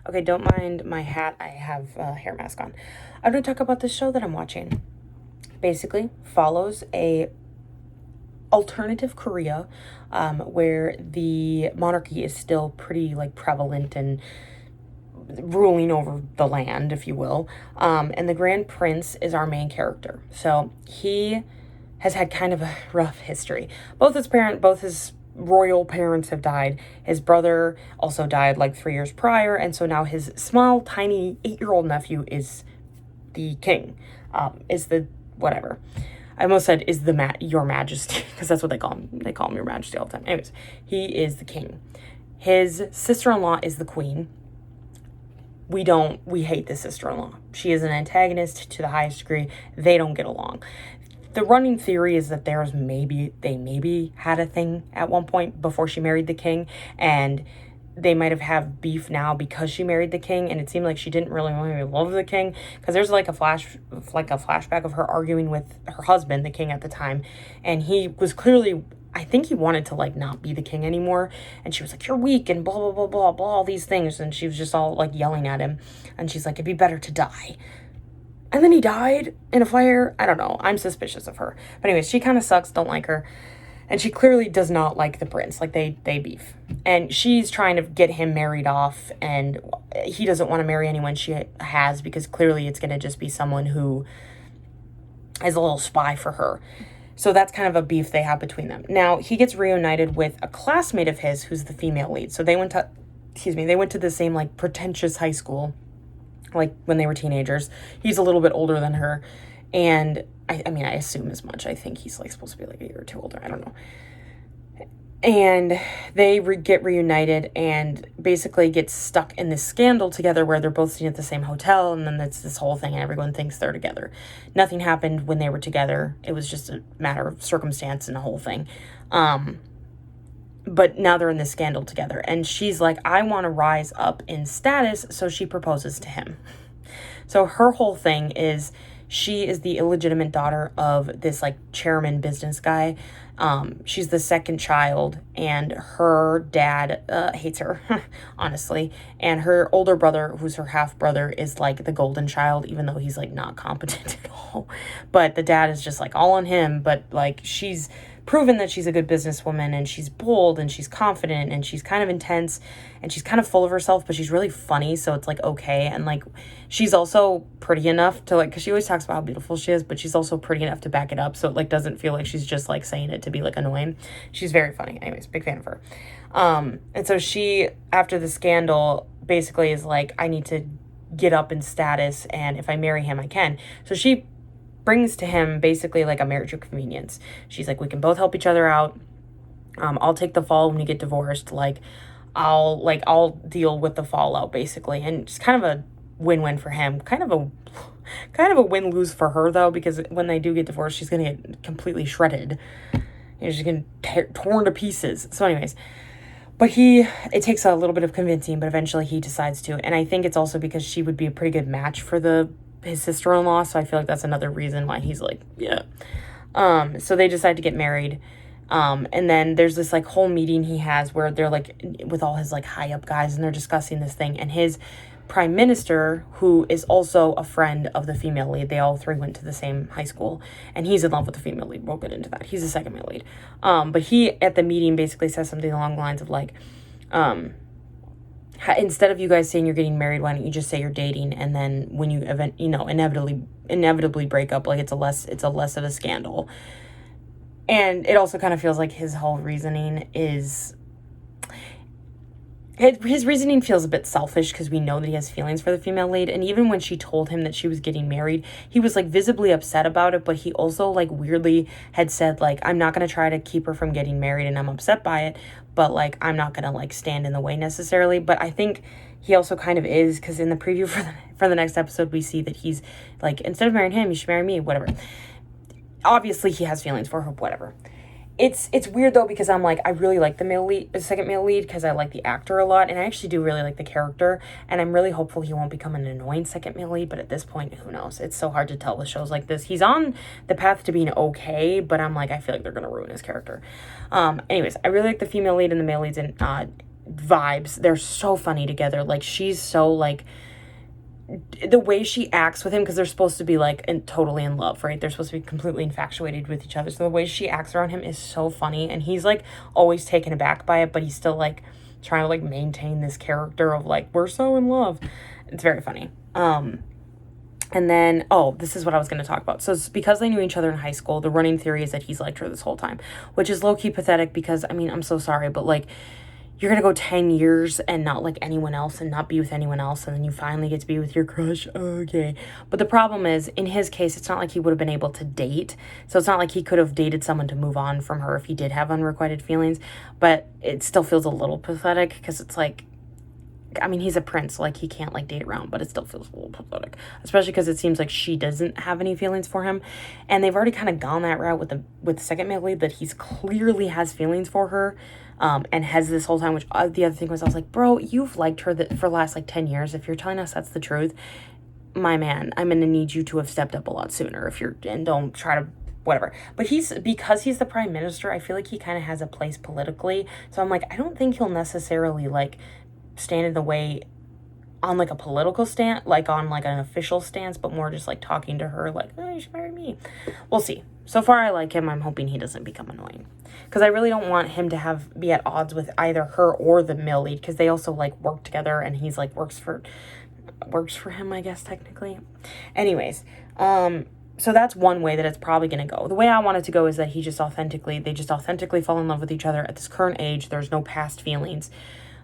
Okay, don't mind my hat. I have a hair mask on. I'm going to talk about this show that I'm watching. Basically, follows a alternative Korea, where the monarchy is still pretty like prevalent and ruling over the land, if you will. And the Grand Prince is our main character. So he has had kind of a rough history. Both his royal parents have died. His brother also died like 3 years prior, and so now his small, tiny 8-year-old nephew is the king. Is the whatever. I almost said is the your majesty, because that's what they call him. They call him your majesty all the time. Anyways, he is the king. His sister-in-law is the queen. We hate this sister-in-law. She is an antagonist to the highest degree. They don't get along. The running theory is that they maybe had a thing at one point before she married the king, and they might have beef now because she married the king, and it seemed like she didn't really love the king, because there's like a flashback of her arguing with her husband, the king at the time, and he was clearly, I think he wanted to like not be the king anymore, and she was like, you're weak and blah blah blah blah blah, all these things, and she was just all like yelling at him, and she's like, it'd be better to die. And then he died in a fire. I don't know. I'm suspicious of her. But anyways, she kind of sucks. Don't like her. And she clearly does not like the prince. Like, they beef. And she's trying to get him married off. And he doesn't want to marry anyone she has, because clearly it's going to just be someone who is a little spy for her. So that's kind of a beef they have between them. Now, he gets reunited with a classmate of his who's the female lead. So they went to the same, like, pretentious high school, like when they were teenagers. He's a little bit older than her, and I mean, I assume as much. I think he's like supposed to be like a year or two older. I don't know. And they get reunited and basically get stuck in this scandal together where they're both staying at the same hotel, and then it's this whole thing and everyone thinks they're together. Nothing happened when they were together. It was just a matter of circumstance and the whole thing. But now they're in this scandal together. And she's like, I want to rise up in status. So she proposes to him. So her whole thing is she is the illegitimate daughter of this like chairman business guy. She's the second child, and her dad hates her, honestly. And her older brother, who's her half brother, is like the golden child, even though he's like not competent at all. But the dad is just like all on him. But like, she's proven that she's a good businesswoman, and she's bold, and she's confident, and she's kind of intense, and she's kind of full of herself, but she's really funny, so it's like okay. And like, she's also pretty enough to like, because she always talks about how beautiful she is, but she's also pretty enough to back it up, so it like doesn't feel like she's just like saying it to be like annoying. She's very funny. Anyways, big fan of her. And so she, after the scandal, basically is like, I need to get up in status, and if I marry him, I can. So she brings to him basically like a marriage of convenience. She's like, we can both help each other out. I'll take the fall when you get divorced. Like, I'll deal with the fallout basically. And it's kind of a win-win for him. Kind of a win-lose for her though, because when they do get divorced, she's gonna get completely shredded. She's gonna torn to pieces. So anyways, but it takes a little bit of convincing, but eventually he decides to. And I think it's also because she would be a pretty good match for his sister-in-law, so I feel like that's another reason why he's like, yeah. So they decide to get married. And then there's this like whole meeting he has where they're like with all his like high up guys, and they're discussing this thing, and his prime minister, who is also a friend of the female lead, they all three went to the same high school, and he's in love with the female lead. We'll get into that. He's the second male lead. But he at the meeting basically says something along the lines of like, instead of you guys saying you're getting married, why don't you just say you're dating, and then when you inevitably break up, like it's a less of a scandal. And it also kind of feels like his whole reasoning is, his reasoning feels a bit selfish, because we know that he has feelings for the female lead. And even when she told him that she was getting married, he was like visibly upset about it, but he also like weirdly had said like, I'm not going to try to keep her from getting married, and I'm upset by it, but like, I'm not going to like stand in the way necessarily. But I think he also kind of is, because in the preview for the next episode, we see that he's like, instead of marrying him, you should marry me, whatever. Obviously he has feelings for her, whatever. It's weird though, because I'm like, I really like the second male lead, because I like the actor a lot, and I actually do really like the character, and I'm really hopeful he won't become an annoying second male lead, but at this point, who knows? It's so hard to tell with shows like this. He's on the path to being okay, but I'm like, I feel like they're gonna ruin his character. Anyways, I really like the female lead and the male leads vibes. They're so funny together. Like, she's so, like, the way she acts with him, because they're supposed to be, like, totally in love, right? They're supposed to be completely infatuated with each other. So the way she acts around him is so funny. And he's, like, always taken aback by it, but he's still, like, trying to, like, maintain this character of, like, we're so in love. It's very funny. And then, oh, this is what I was going to talk about. So it's because they knew each other in high school, the running theory is that he's liked her this whole time, which is low-key pathetic because, I mean, I'm so sorry, but, like, you're going to go 10 years and not like anyone else and not be with anyone else, and then you finally get to be with your crush. Okay. But the problem is, in his case, it's not like he would have been able to date. So it's not like he could have dated someone to move on from her if he did have unrequited feelings. But it still feels a little pathetic because it's like, I mean, he's a prince, like, he can't, like, date around, but it still feels a little pathetic, especially because it seems like she doesn't have any feelings for him, and they've already kind of gone that route with the second male lead, that he's clearly has feelings for her, and has this whole time, which, the other thing was, I was like, bro, you've liked her for the last, like, 10 years, if you're telling us that's the truth, my man, I'm gonna need you to have stepped up a lot sooner, and don't try to whatever. But because he's the prime minister, I feel like he kind of has a place politically, so I'm like, I don't think he'll necessarily, like, stand in the way on, like, a political stand, like, on, like, an official stance, but more just, like, talking to her, like, oh, you should marry me. We'll see. So far, I like him. I'm hoping he doesn't become annoying, because I really don't want him to be at odds with either her or the male lead, because they also, like, work together, and he's, like, works for him, I guess, technically. Anyways, so that's one way that it's probably going to go. The way I want it to go is that they just authentically fall in love with each other at this current age. There's no past feelings.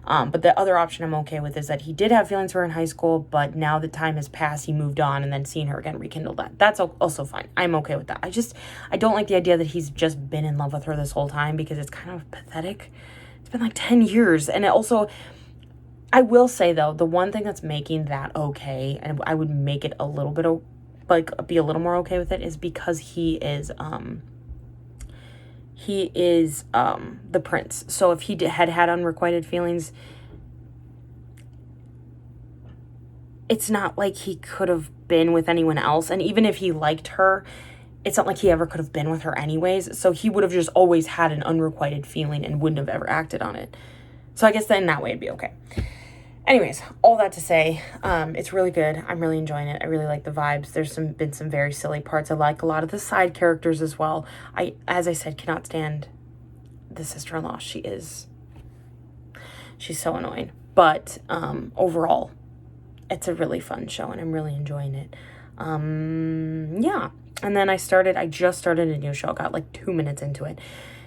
But the other option I'm okay with is that he did have feelings for her in high school, but now that time has passed, he moved on, and then seeing her again rekindled that. That's also fine. I'm okay with that. I don't like the idea that he's just been in love with her this whole time, because it's kind of pathetic. It's been like 10 years. And it also, I will say though, the one thing that's making that okay, and I would make it a little bit be a little more okay with it, is because he is the prince. So if he had unrequited feelings, it's not like he could have been with anyone else. And even if he liked her, it's not like he ever could have been with her anyways. So he would have just always had an unrequited feeling and wouldn't have ever acted on it. So I guess then that way it'd be okay. Anyways, all that to say, it's really good. I'm really enjoying it. I really like the vibes. There's been some very silly parts. I like a lot of the side characters as well. As I said, cannot stand the sister-in-law. She's so annoying. But overall, it's a really fun show, and I'm really enjoying it. Yeah. And then I just started a new show. Got like 2 minutes into it.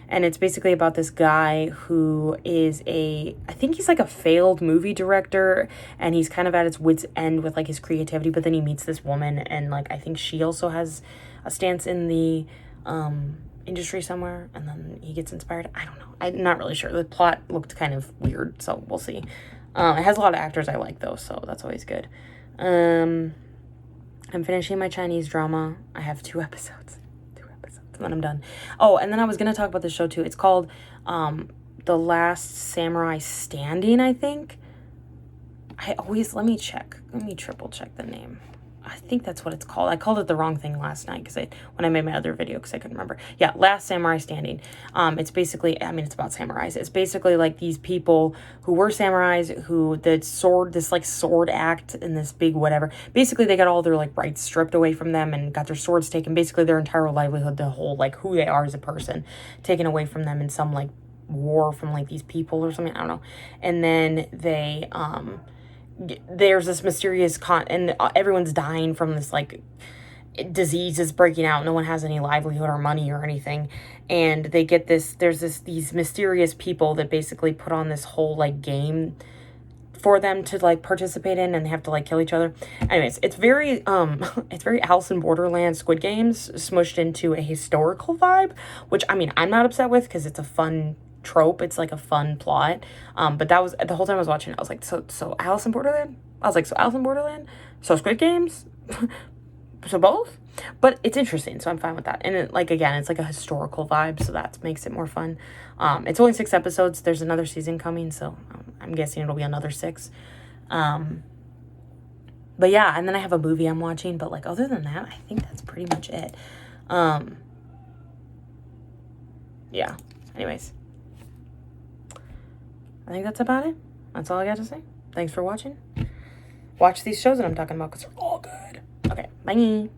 And it's basically about this guy who is I think he's like a failed movie director, and he's kind of at his wit's end with like his creativity, but then he meets this woman, and like I think she also has a stance in the industry somewhere, and then he gets inspired. I don't know. I'm not really sure. The plot looked kind of weird, so we'll see. It has a lot of actors I like though, so that's always good. I'm finishing my Chinese drama. I have 2 episodes. And then I'm done. Oh, and then I was going to talk about this show too. It's called The Last Samurai Standing, I think. Let me triple check the name. I think that's what it's called. I called it the wrong thing last night when I made my other video, because I couldn't remember. Yeah, Last Samurai Standing. It's basically, it's about samurais. It's basically like these people who were samurais, this like sword act and this big whatever. Basically, they got all their like rights stripped away from them and got their swords taken. Basically, their entire livelihood, the whole like who they are as a person, taken away from them in some like war from like these people or something. I don't know. And then there's this mysterious and everyone's dying from this like disease is breaking out. No one has any livelihood or money or anything, and they get these mysterious people that basically put on this whole like game for them to like participate in, and they have to like kill each other. Anyways, it's very Alice in Borderland Squid Games smushed into a historical vibe, which I'm not upset with, because it's a fun trope. It's like a fun plot. But that was the whole time I was watching it, I was like, so Alice in Borderland? I was like, so Alice in Borderland? So Squid Games? So both? But it's interesting, so I'm fine with that. And it's like a historical vibe, so that makes it more fun. It's only 6 episodes. There's another season coming, so I'm guessing it'll be another 6. But yeah, and then I have a movie I'm watching, but like other than that, I think that's pretty much it. Yeah. Anyways. I think that's about it. That's all I got to say. Thanks for watching. Watch these shows that I'm talking about because they're all good. Okay, bye.